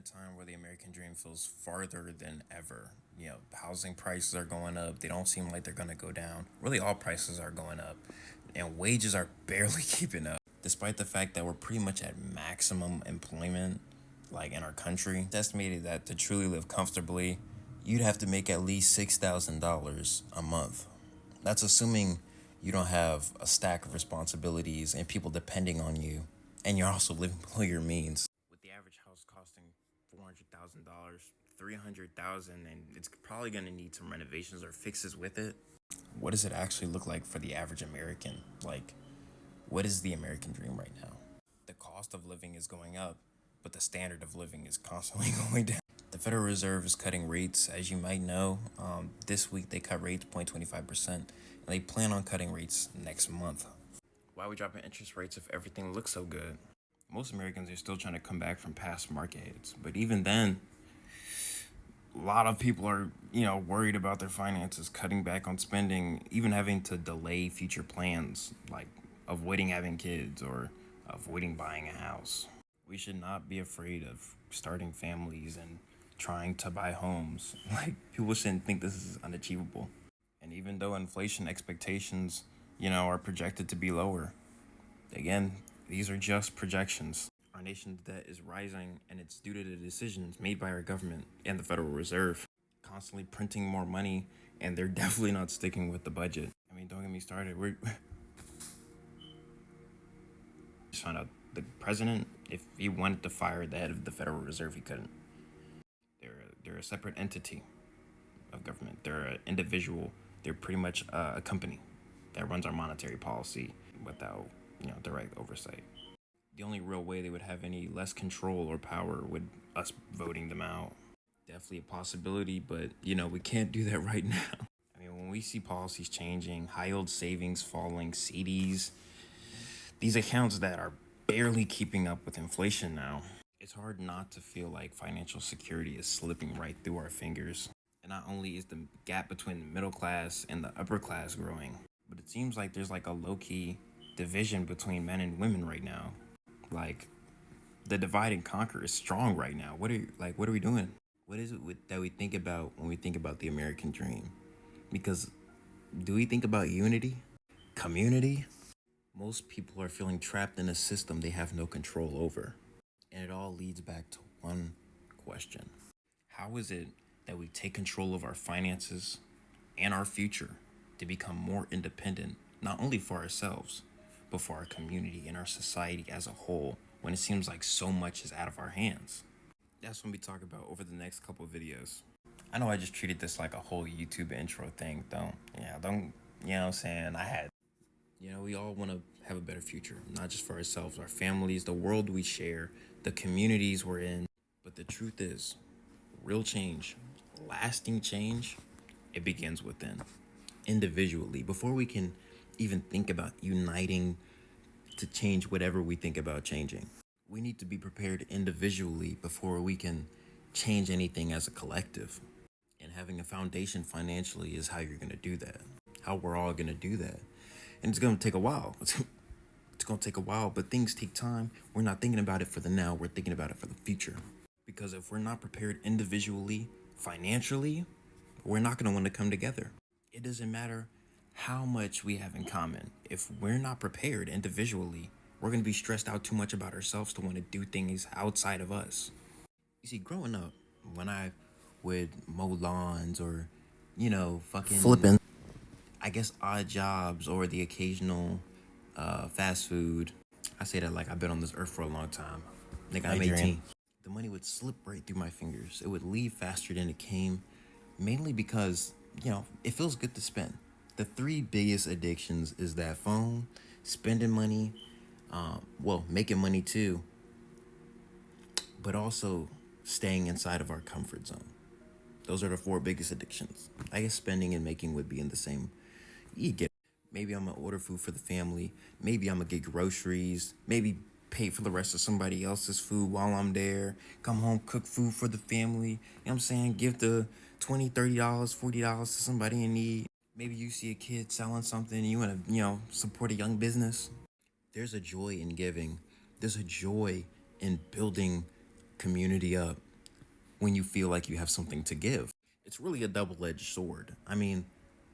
a time where the American dream feels farther than ever. Housing prices are going up. They don't seem like they're going to go down. Really, all prices are going up, and wages are barely keeping up. Despite the fact that we're pretty much at maximum employment, like in our country, it's estimated that to truly live comfortably, you'd have to make at least $6,000 a month. That's assuming you don't have a stack of responsibilities and people depending on you, and you're also living below your means. With the average house costing $400,000, $300,000, and it's probably gonna need some renovations or fixes with it. What does it actually look like for the average American? Like, what is the American dream right now? The cost of living is going up, but the standard of living is constantly going down. The Federal Reserve is cutting rates, as you might know. This week they cut rates 0.25%, and they plan on cutting rates next month. Why are we dropping interest rates if everything looks so good? Most Americans are still trying to come back from past market hits, but even then, a lot of people are, worried about their finances, cutting back on spending, even having to delay future plans, like avoiding having kids or avoiding buying a house. We should not be afraid of starting families and trying to buy homes. Like, people shouldn't think this is unachievable. And even though inflation expectations, are projected to be lower, again, these are just projections. Our nation's debt is rising, and it's due to the decisions made by our government and the Federal Reserve, constantly printing more money, and they're definitely not sticking with the budget. I mean, don't get me started. We're just found out the president, if he wanted to fire the head of the Federal Reserve, he couldn't. They're a separate entity of government. They're an individual. They're pretty much a company that runs our monetary policy without, direct oversight. The only real way they would have any less control or power would us voting them out. Definitely a possibility, but we can't do that right now. I mean, when we see policies changing, high yield savings falling, CDs, these accounts that are barely keeping up with inflation now, it's hard not to feel like financial security is slipping right through our fingers. And not only is the gap between the middle class and the upper class growing, but it seems like there's like a low-key division between men and women right now. Like, the divide and conquer is strong right now. What are we doing? What is it that we think about when we think about the American dream? Because do we think about unity? Community? Most people are feeling trapped in a system they have no control over. And it all leads back to one question. How is it that we take control of our finances and our future to become more independent, not only for ourselves, but for our community and our society as a whole, when it seems like so much is out of our hands? That's what we talk about over the next couple of videos. I know I just treated this like a whole YouTube intro thing. Don't, you know what I'm saying? We all want to have a better future, not just for ourselves, our families, the world we share, the communities we're in. But the truth is, real change, lasting change, it begins within, individually. Before we can even think about uniting to change whatever we think about changing, we need to be prepared individually before we can change anything as a collective. And having a foundation financially is how you're going to do that, how we're all going to do that. And it's going to take a while. It's going to take a while, but things take time. We're not thinking about it for the now. We're thinking about it for the future. Because if we're not prepared individually, financially, we're not going to want to come together. It doesn't matter how much we have in common. If we're not prepared individually, we're going to be stressed out too much about ourselves to want to do things outside of us. You see, growing up, when I would mow lawns or, fucking flipping, I guess, odd jobs or the occasional fast food. I say that like I've been on this earth for a long time. Nigga, I'm 18. The money would slip right through my fingers. It would leave faster than it came, mainly because, it feels good to spend. The three biggest addictions is that phone, spending money, making money too, but also staying inside of our comfort zone. Those are the four biggest addictions. I guess spending and making would be in the same. You get it. Maybe I'm gonna order food for the family. Maybe I'm gonna get groceries. Maybe pay for the rest of somebody else's food while I'm there. Come home, cook food for the family. You know what I'm saying? Give the $20, $30, $40 to somebody in need. Maybe you see a kid selling something and you want to, support a young business. There's a joy in giving. There's a joy in building community up. when you feel like you have something to give. It's really a double-edged sword. I mean,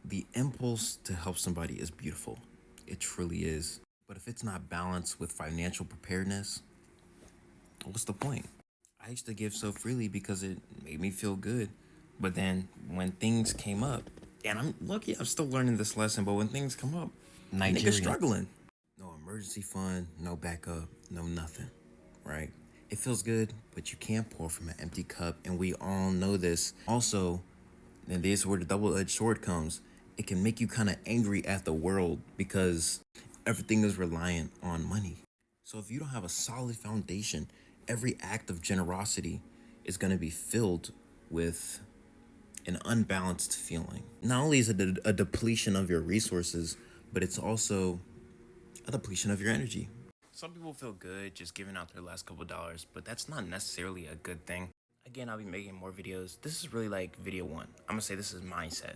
the impulse to help somebody is beautiful. It truly is. But if it's not balanced with financial preparedness, what's the point? I used to give so freely because it made me feel good. But then when things came up, and I'm lucky I'm still learning this lesson, but when things come up, niggas struggling. No emergency fund, no backup, no nothing, right? It feels good, but you can't pour from an empty cup, and we all know this. Also, and this is where the double-edged sword comes, it can make you kind of angry at the world because everything is reliant on money. So if you don't have a solid foundation, every act of generosity is going to be filled with an unbalanced feeling. Not only is it a depletion of your resources, but it's also a depletion of your energy. Some people feel good just giving out their last couple dollars, but that's not necessarily a good thing. Again, I'll be making more videos. This is really like video one. I'm gonna say this is mindset.